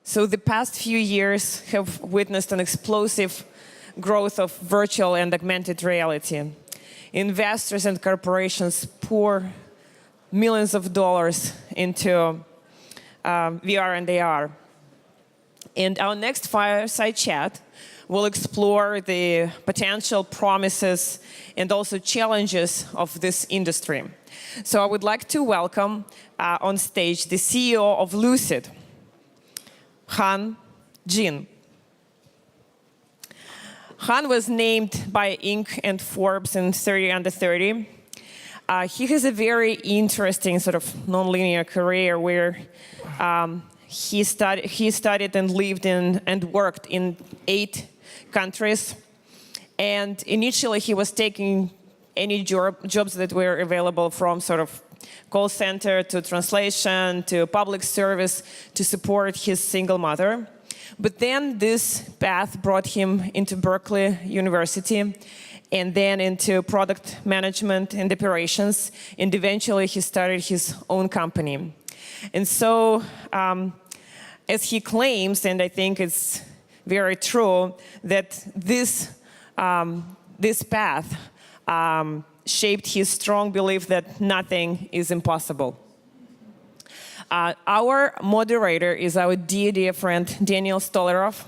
So the past few years have witnessed an explosive growth of virtual and augmented reality. Investors and corporations pour millions of dollars into VR and AR. And our next Fireside Chat will explore the potential promises and also challenges of this industry. So I would like to welcome on stage the CEO of Lucid, Han Jin. Han was named by Inc. and Forbes in 30 Under 30. He has a very interesting sort of nonlinear career where he studied and lived in and worked in 8 countries. And initially, he was taking any jobs that were available, from sort of call center to translation to public service to support his single mother. But then this path brought him into Berkeley University and then into product management and operations. And eventually, he started his own company. And so, as he claims, and I think it's very true, that this path shaped his strong belief that nothing is impossible. Our moderator is our dear friend, Daniil Stolyarov,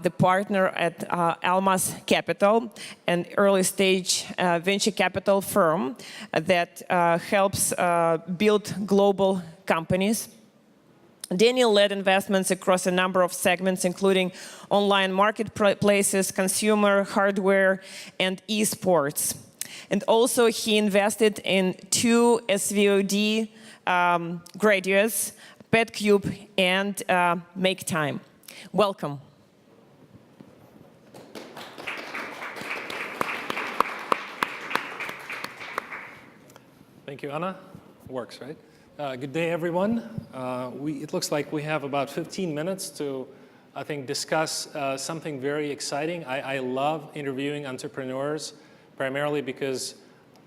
the partner at Almaz Capital, an early-stage venture capital firm that helps build global companies. Daniil led investments across a number of segments, including online marketplaces, consumer hardware, and esports. And also, he invested in 2 SVOD graduates, PetCube and Make Time. Welcome. Thank you, Anna. Works, right? Good day, everyone. It looks like we have about 15 minutes to, I think, discuss something very exciting. I love interviewing entrepreneurs, primarily because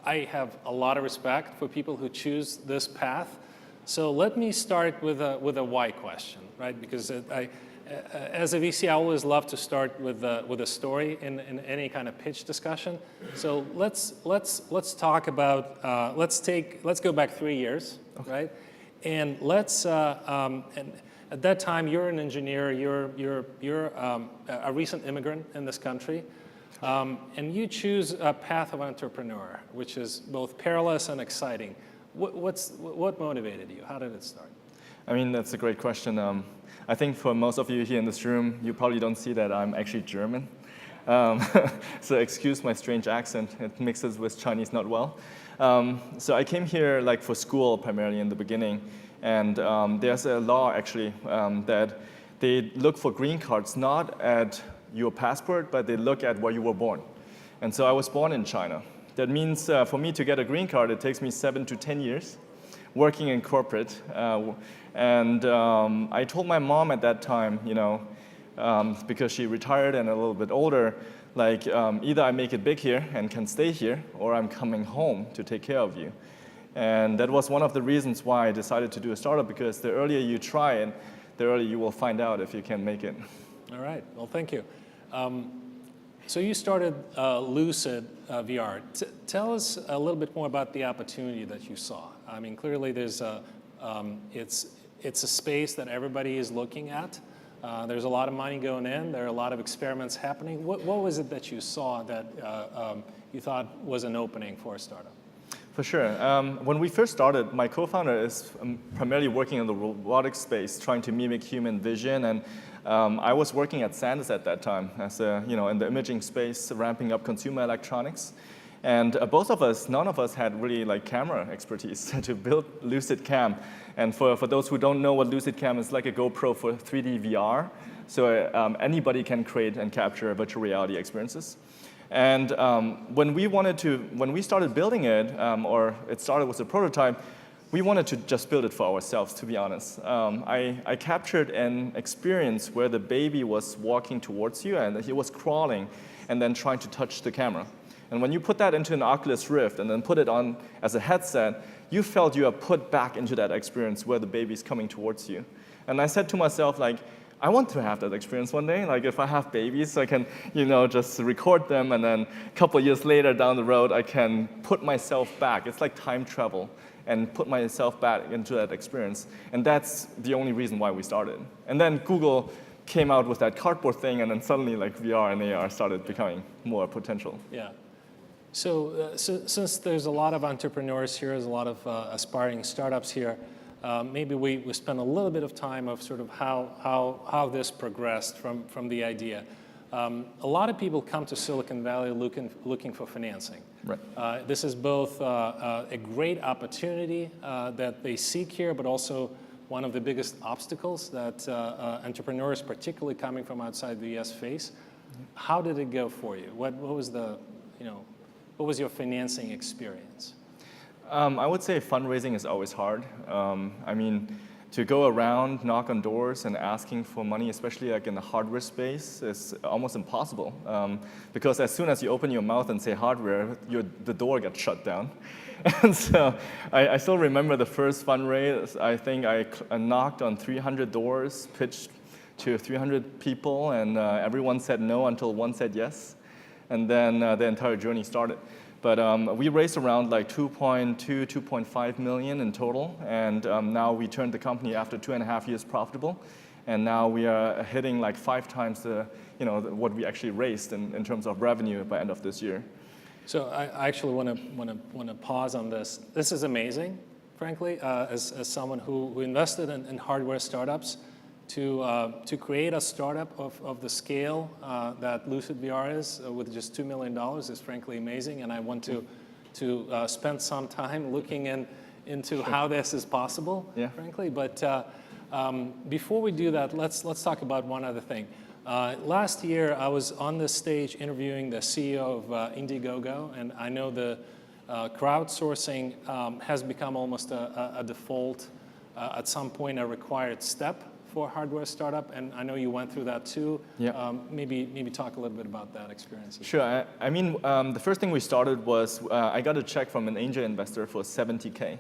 I have a lot of respect for people who choose this path. So let me start with a why question, right? Because as a VC, I always love to start with a story in any kind of pitch discussion. So let's talk about let's go back 3 years, okay, right? And and at that time, you're an engineer. You're a recent immigrant in this country. And you choose a path of entrepreneur, which is both perilous and exciting. What motivated you? How did it start? I mean, that's a great question. I think for most of you here in this room, you probably don't see that I'm actually German. So excuse my strange accent. It mixes with Chinese not well. So I came here for school primarily in the beginning. And there's a law actually that they look for green cards not at your passport, but they look at where you were born. And so I was born in China. That means for me to get a green card, it takes me 7 to 10 years working in corporate. I told my mom at that time, because she retired and a little bit older, either I make it big here and can stay here, or I'm coming home to take care of you. And that was one of the reasons why I decided to do a startup, because the earlier you try it, the earlier you will find out if you can make it. All right, well, thank you. So you started Lucid VR. Tell us a little bit more about the opportunity that you saw. I mean, clearly there's it's a space that everybody is looking at. There's a lot of money going in. There are a lot of experiments happening. What was it that you saw that you thought was an opening for a startup? For sure. When we first started, my co-founder is primarily working in the robotics space, trying to mimic human vision. And I was working at Sanders at that time, as in the imaging space, ramping up consumer electronics. And both of us, none of us had really camera expertise to build Lucid Cam. And for those who don't know what Lucid Cam is, like a GoPro for 3D VR. So anybody can create and capture virtual reality experiences. And when we started building it, or it started with a prototype, we wanted to just build it for ourselves, to be honest. I captured an experience where the baby was walking towards you and he was crawling and then trying to touch the camera. And when you put that into an Oculus Rift and then put it on as a headset, you felt you are put back into that experience where the baby's coming towards you. And I said to myself, like, I want to have that experience one day. Like, if I have babies, I can, just record them, and then a couple of years later down the road, I can put myself back. It's like time travel, and put myself back into that experience. And that's the only reason why we started. And then Google came out with that cardboard thing, and then suddenly, like, VR and AR started becoming more potential. Yeah. So since there's a lot of entrepreneurs here, there's a lot of aspiring startups here, maybe we spend a little bit of time of sort of how this progressed from the idea. A lot of people come to Silicon Valley looking for financing. Right. This is both a great opportunity that they seek here, but also one of the biggest obstacles that entrepreneurs, particularly coming from outside the US, face. How did it go for you? What was what was your financing experience? I would say fundraising is always hard. I mean, to go around, knock on doors, and asking for money, especially like in the hardware space, is almost impossible. Because as soon as you open your mouth and say hardware, the door gets shut down. And so I still remember the first fundraise. I think I knocked on 300 doors, pitched to 300 people, and everyone said no until one said yes. And then the entire journey started. But we raised around like 2.5 million in total, and now we turned the company after 2.5 years profitable, and now we are hitting like 5 times what we actually raised in terms of revenue by end of this year. So I actually want to pause on this. This is amazing, frankly, as someone who invested in hardware startups. To create a startup of the scale that Lucid VR is with just $2 million is frankly amazing, and I want to spend some time looking into how this is possible, frankly. But before we do that, let's talk about one other thing. Last year, I was on this stage interviewing the CEO of Indiegogo, and I know the crowdsourcing has become almost a default, at some point a required step for a hardware startup, and I know you went through that too. Yeah. Maybe talk a little bit about that experience. Sure. I mean, the first thing we started was I got a check from an angel investor for $70K.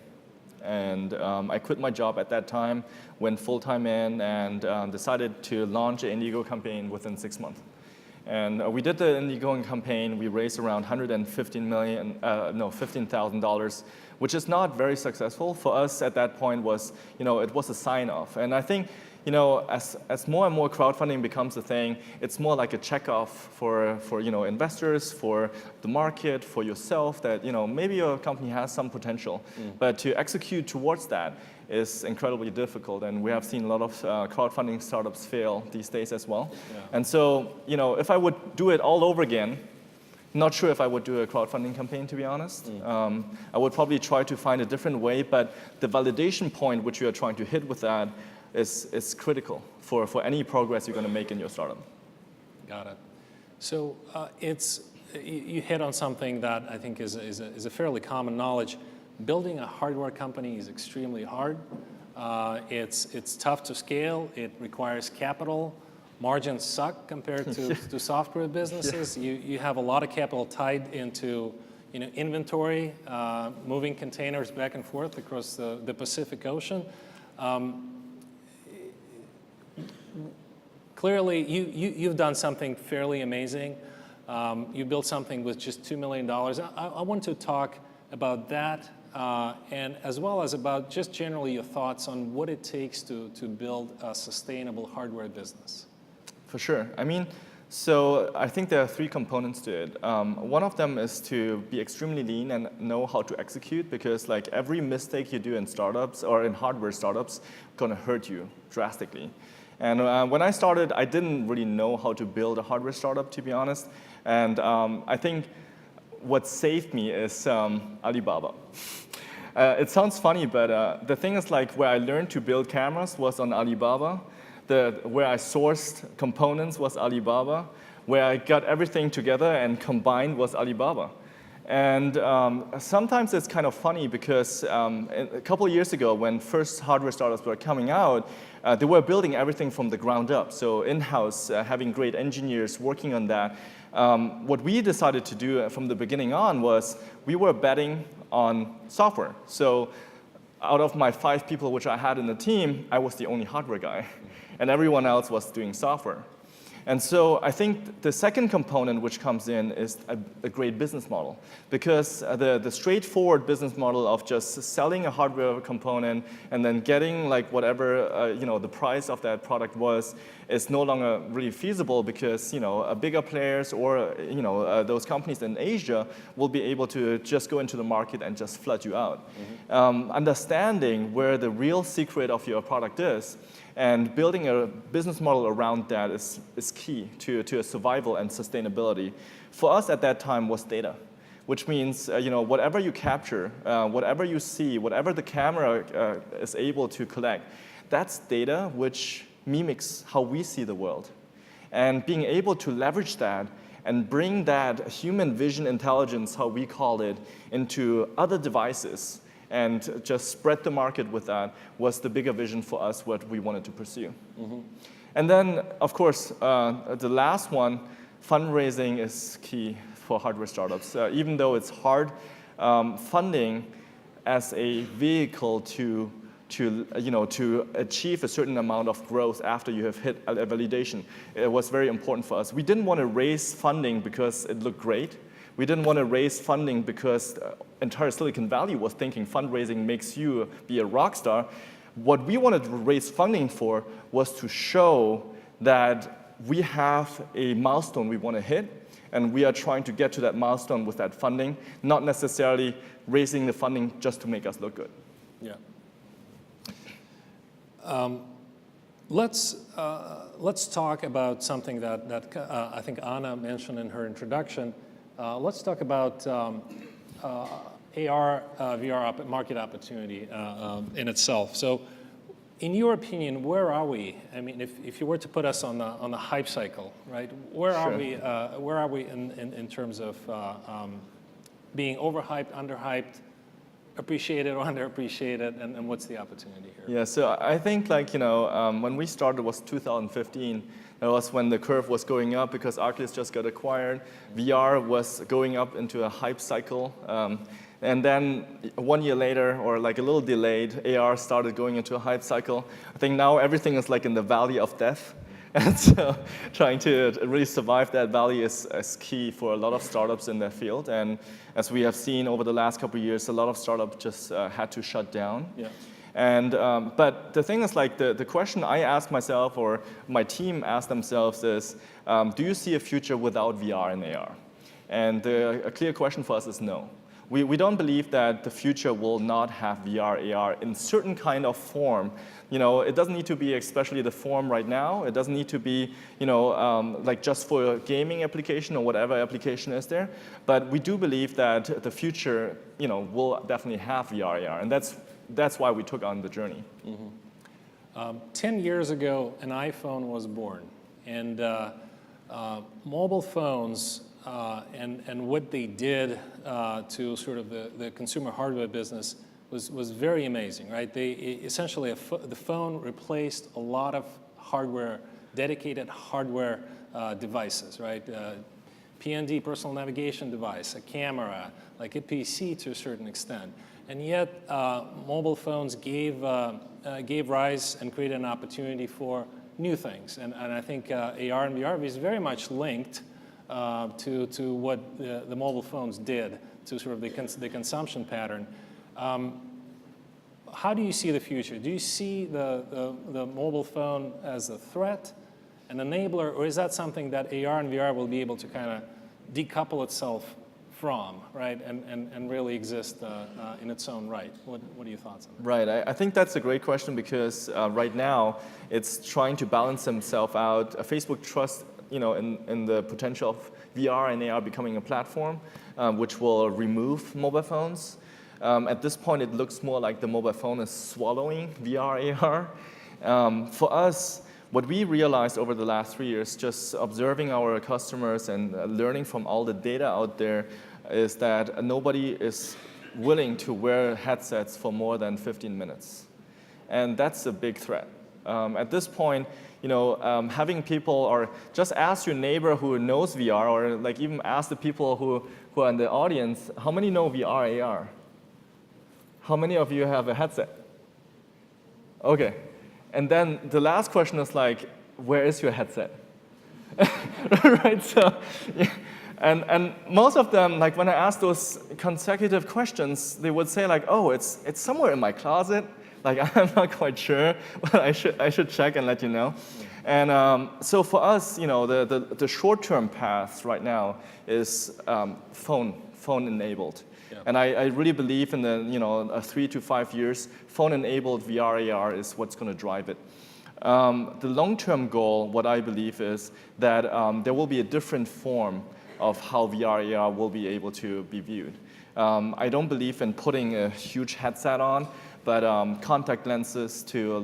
And I quit my job at that time, went full-time in, and decided to launch an Indiegogo campaign within 6 months. And we did the Indiegogo campaign. We raised around $15,000, which is not very successful. For us at that point was, it was a sign-off. And I think, as more and more crowdfunding becomes a thing, it's more like a check-off for investors, for the market, for yourself, that maybe your company has some potential. But to execute towards that is incredibly difficult, and we have seen a lot of crowdfunding startups fail these days as well. Yeah. And so, if I would do it all over again, not sure if I would do a crowdfunding campaign, to be honest. I would probably try to find a different way, but the validation point which you are trying to hit with that is critical for any progress you're going to make in your startup. Got it. So you hit on something that I think is a fairly common knowledge. Building a hardware company is extremely hard. It's tough to scale. It requires capital. Margins suck compared to software businesses. Yeah. You have a lot of capital tied into inventory, moving containers back and forth across the Pacific Ocean. Clearly, you've done something fairly amazing. You built something with just $2 million. I want to talk about that, and as well as about just generally your thoughts on what it takes to build a sustainable hardware business. For sure. I mean, so I think there are 3 components to it. One of them is to be extremely lean and know how to execute, because like every mistake you do in startups or in hardware startups gonna hurt you drastically. And when I started, I didn't really know how to build a hardware startup, to be honest. And I think what saved me is Alibaba. It sounds funny, but the thing is, like, where I learned to build cameras was on Alibaba. Where I sourced components was Alibaba. Where I got everything together and combined was Alibaba. And sometimes it's kind of funny because a couple of years ago, when first hardware startups were coming out, they were building everything from the ground up. So in-house, having great engineers working on that. What we decided to do from the beginning on was we were betting on software. So out of my 5 people which I had in the team, I was the only hardware guy. And everyone else was doing software. And so I think the second component which comes in is a great business model. Because the straightforward business model of just selling a hardware component and then getting like whatever the price of that product was is no longer really feasible because bigger players or those companies in Asia will be able to just go into the market and just flood you out. Understanding where the real secret of your product is and building a business model around that is key to a survival and sustainability. For us at that time was data, which means whatever you capture, whatever you see, whatever the camera is able to collect, that's data which mimics how we see the world. And being able to leverage that and bring that human vision intelligence, how we call it, into other devices and just spread the market with that was the bigger vision for us, what we wanted to pursue. And then, of course, the last one, fundraising is key for hardware startups. Even though it's hard, funding as a vehicle to achieve a certain amount of growth after you have hit a validation, it was very important for us. We didn't want to raise funding because it looked great. We didn't want to raise funding because entire Silicon Valley was thinking fundraising makes you be a rock star. What we wanted to raise funding for was to show that we have a milestone we want to hit, and we are trying to get to that milestone with that funding, not necessarily raising the funding just to make us look good. Yeah. Let's talk about something that I think Anna mentioned in her introduction. Let's talk about AR, VR market opportunity in itself. So, in your opinion, where are we? I mean, if you were to put us on the hype cycle, right? Where are we? Where are we in terms of being overhyped, underhyped, appreciated or underappreciated, and what's the opportunity here? Yeah, so I think when we started was 2015. That was when the curve was going up because Oculus just got acquired. VR was going up into a hype cycle. And then 1 year later, or like a little delayed, AR started going into a hype cycle. I think now everything is like in the valley of death. And so trying to really survive that valley is key for a lot of startups in that field. And as we have seen over the last couple of years, a lot of startups just had to shut down. Yeah. And, but the thing is, like, the question I ask myself or my team ask themselves is, do you see a future without VR and AR? And a clear question for us is no. We don't believe that the future will not have VR, AR in certain kind of form. It doesn't need to be especially the form right now. It doesn't need to be, like just for a gaming application or whatever application is there. But we do believe that the future, will definitely have VR, AR, and that's why we took on the journey. 10 years ago, an iPhone was born, and mobile phones and what they did to sort of the consumer hardware business was very amazing, right? Essentially, the phone replaced a lot of hardware, dedicated hardware devices, right? PND, personal navigation device, a camera, like a PC to a certain extent. And yet, mobile phones gave rise and created an opportunity for new things. And I think AR and VR is very much linked to what the mobile phones did to sort of the consumption pattern. How do you see the future? Do you see the mobile phone as a threat, an enabler, or is that something that AR and VR will be able to kind of decouple itself from, right, and really exist in its own right? What are your thoughts on that? Right, I think that's a great question because right now it's trying to balance itself out. Facebook trusts, in the potential of VR and AR becoming a platform, which will remove mobile phones. At this point, it looks more like the mobile phone is swallowing VR, AR. For us, what we realized over the last 3 years, just observing our customers and learning from all the data out there, is that nobody is willing to wear headsets for more than 15 minutes. And that's a big threat. At this point, having people, or just ask your neighbor who knows VR, or like even ask the people who are in the audience, how many know VR, AR? How many of you have a headset? Okay. And then the last question is like, where is your headset? Right? So, yeah. And most of them, like when I ask those consecutive questions, they would say like, oh, it's somewhere in my closet. Like I'm not quite sure, but I should check and let you know. And so for us, the short-term path right now is phone enabled. Yeah. And I really believe in the 3 to 5 years, phone-enabled VR AR is what's going to drive it. The long-term goal, what I believe is that there will be a different form of how VR AR will be able to be viewed. I don't believe in putting a huge headset on, but contact lenses to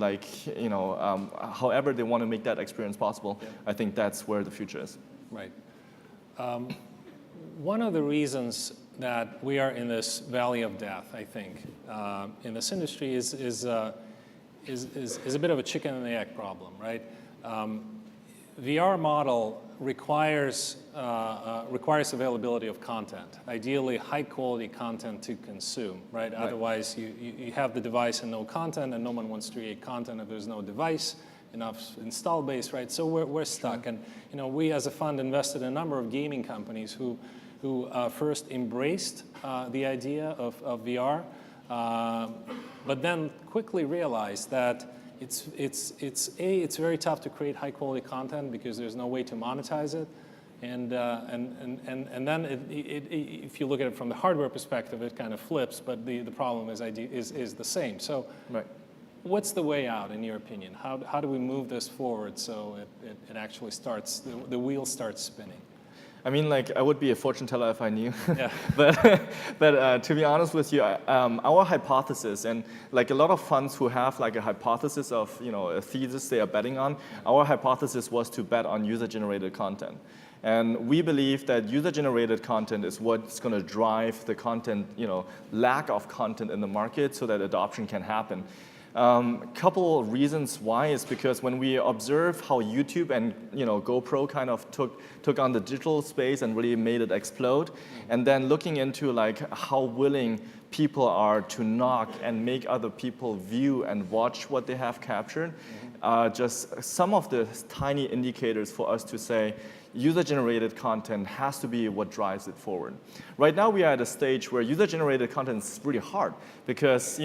however they want to make that experience possible. Yeah. I think that's where the future is. Right. One of the reasons that we are in this valley of death, I think, in this industry is a bit of a chicken and the egg problem, right? VR model requires availability of content, ideally high quality content to consume, right? Right. Otherwise, you have the device and no content, and no one wants to create content if there's no device, enough install base, right? So we're stuck. Sure. And we as a fund invested in a number of gaming companies who first embraced the idea of VR, but then quickly realized that it's very tough to create high quality content because there's no way to monetize it, and then if you look at it from the hardware perspective, it kind of flips, but the problem is the same. So, right. What's the way out in your opinion? How do we move this forward so it actually starts, the wheel starts spinning? I mean, like, I would be a fortune teller if I knew. Yeah. but to be honest with you, our hypothesis, and like a lot of funds who have like a hypothesis of, a thesis they are betting on, our hypothesis was to bet on user-generated content. And we believe that user-generated content is what's going to drive the content, lack of content in the market so that adoption can happen. Couple of reasons why is because when we observe how YouTube and GoPro kind of took on the digital space and really made it explode, and then looking into like how willing people are to knock and make other people view and watch what they have captured, just some of the tiny indicators for us to say user-generated content has to be what drives it forward. Right now we are at a stage where user-generated content is really hard because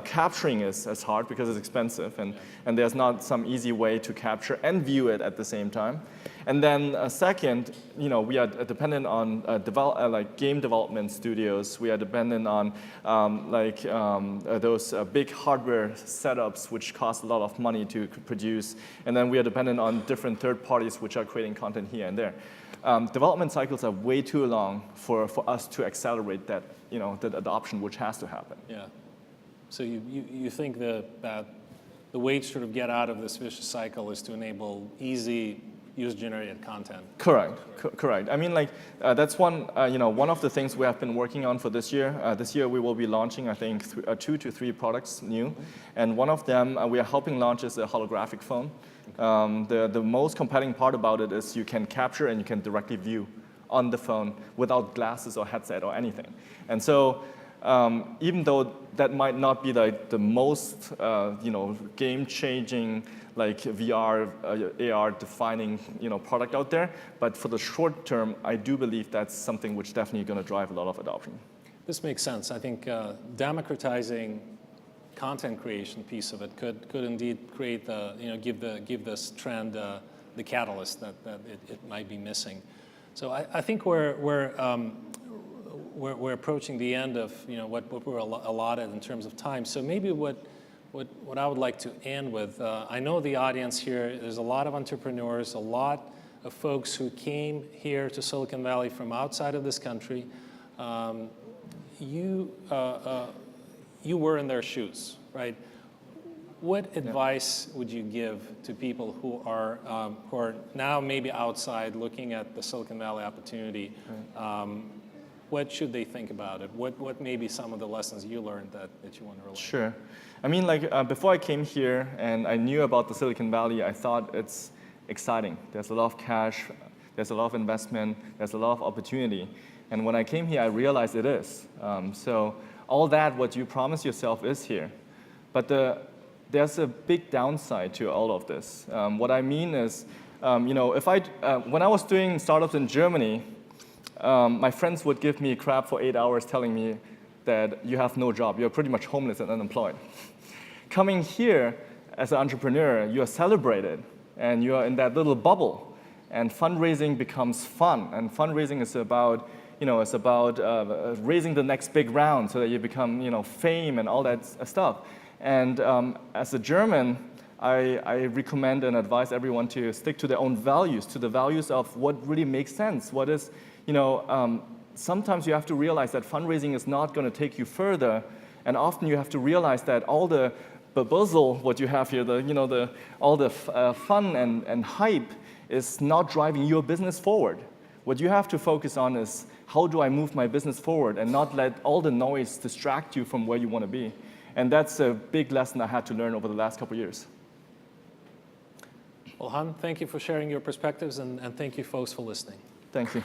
capturing is hard because it's expensive and there's not some easy way to capture and view it at the same time. And then second, we are dependent on game development studios. We are dependent on those big hardware setups which cost a lot of money to produce. And then we are dependent on different third parties which are creating content here and there. Development cycles are way too long for us to accelerate that adoption which has to happen. Yeah. So you think that the way to sort of get out of this vicious cycle is to enable easy user-generated content. Correct. Correct. I mean, that's one of the things we have been working on for this year. This year we will be launching, I think, 2 to 3 products new, and one of them we are helping launch is a holographic phone. The most compelling part about it is you can capture and you can directly view on the phone without glasses or headset or anything. And so even though that might not be like the most game-changing VR, AR defining product out there, but for the short term, I do believe that's something which definitely going to drive a lot of adoption. This makes sense. I think democratizing content creation piece of it could indeed create give this trend the catalyst that it might be missing. So I think we're approaching the end of what we're allotted in terms of time. So maybe what I would like to end with, I know the audience here, there's a lot of entrepreneurs, a lot of folks who came here to Silicon Valley from outside of this country. You were in their shoes, right? What advice would you give to people who are now maybe outside looking at the Silicon Valley opportunity? What should they think about it? What may be some of the lessons you learned that you want to relate? Sure. I mean, like before I came here and I knew about the Silicon Valley, I thought it's exciting. There's a lot of cash, there's a lot of investment, there's a lot of opportunity. And when I came here, I realized it is. So all that, what you promise yourself is here. But there's a big downside to all of this. What I mean is, when I was doing startups in Germany, my friends would give me crap for 8 hours telling me that you have no job, you're pretty much homeless and unemployed. Coming here as an entrepreneur, you are celebrated and you are in that little bubble, and fundraising becomes fun. And fundraising is about, raising the next big round so that you become, fame and all that stuff. And as a German, I recommend and advise everyone to stick to their own values, to the values of what really makes sense. What is, sometimes you have to realize that fundraising is not going to take you further, and often you have to realize that all the bubble, what you have here, all the fun and hype is not driving your business forward. What you have to focus on is, how do I move my business forward and not let all the noise distract you from where you want to be? And that's a big lesson I had to learn over the last couple of years. Well, Han, thank you for sharing your perspectives, and thank you folks for listening. Thank you.